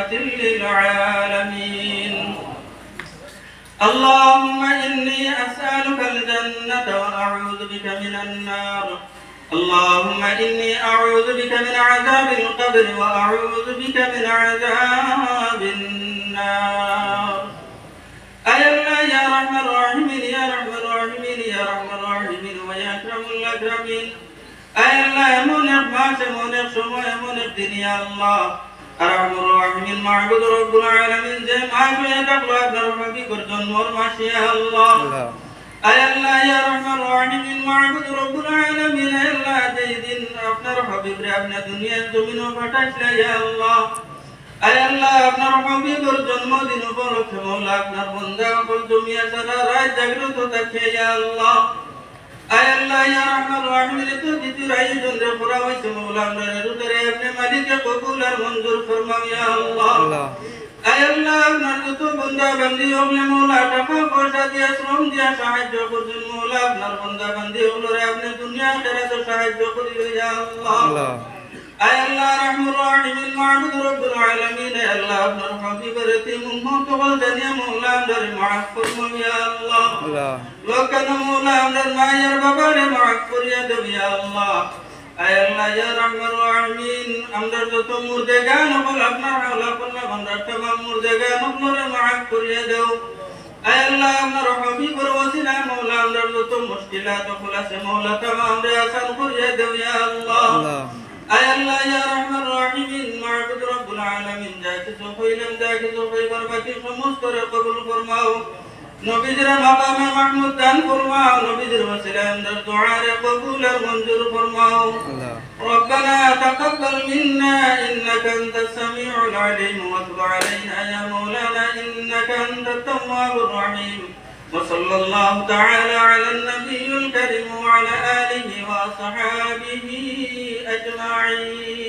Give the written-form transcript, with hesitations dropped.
رحمة للعالمين. اللهم إني أسألك الجنة وأعوذ بك من النار. اللهم إني أعوذ بك من عذاب القبر وأعوذ بك من عذاب النار. أي الله يا رحم الراحمين يا رحم الراحمين يا رحم الراحمين ويا أكرم الأكرمين. أي الله এমন এক মাস এমন এক সময় এমন এক দিন ইয়া আল্লাহ আরহামুর রাহিমিন মাহবুব রব্বুল আলামিন যে মাস হয়ে থাকলো আপনার হাবিবের জন্মের মাস ইয়া আল্লাহ। আয় আল্লাহ ইয়া রহমান রাহিমিন মাহবুব রব্বুল আলামিন আয় আল্লাহ যেই দিন আপনার হাবিবরে আপনি দুনিয়ার জমিনে পাঠাইছিলেন ইয়া আল্লাহ। আয় আল্লাহ আপনার হাবিবের জন্মদিন উপলক্ষে মওলা আপনার বান্দা সকল জমিয়া সারা রাত জাগ্রত থাকে ইয়া আল্লাহ। আয় আল্লাহ ইয়া রহমান রাহিমিন তো জিতুর আয়োজন রে করা হয়েছে মওলা আপনার রুদরে আপনি মালিকে কবুল আর মঞ্জুর ফরমাও ইয়া আল্লাহ। আয় আল্লাহ আপনার যত বান্দা বান্দি হলে মওলা টাকা পয়সা দিয়ে শ্রম দিয়ে সাহায্য করছেন মওলা আপনার বান্দা বান্দি হলে আপনি দুনিয়া আখিরাতে সাহায্য করিও ইয়া আল্লাহ। আয় আল্লাহ রহমান রাহিমিন মাহবুব রব্বুল আলামিন আয় আল্লাহ আপনার হাবিবের তিন উম্মত কল জানিয়া মওলা আমাদের মাফ ফরমাও ইয়া আল্লাহ। লোকান মওলা আমাদের মায়ের বাবারে মাফ করিয়া দেও ইয়া আল্লাহ। আয় আল্লাহ ইয়া রহমান রাহিমিন আমাদের যত মুর্দেগান হল আপনার হাওলা করলা বান্দার तमाम মুর্দেগান আপনারে মাফ করিয়া দেও। আয় আল্লাহ আপনার হাবিবের ওসিলা মওলা আমাদের যত মুশকিলাত হল আছে মওলা तमाम রে আসান করিয়া দেও ইয়া আল্লাহ। আয় আল্লাহ ইয়া রহমান রাহিমিন মাহবুব রব্বুল আলামিন যা কিছু হইলাম যা কিছু হইবার বাকি সমস্ত রে কবুল ফরমাও। নবীজির মাকামে মাহমুদ দান ফরমাও। নবীজির ওসিলা আমাদের দুআ রে কবুল আর মঞ্জুর ফরমাও। ربنا تقبل منا إنك أنت السميع العليم وتب علينا يا مولانا إنك أنت التواب الرحيم. وصلى الله تعالى على النبي الكريم وعلى آله وصحابه أجمعين.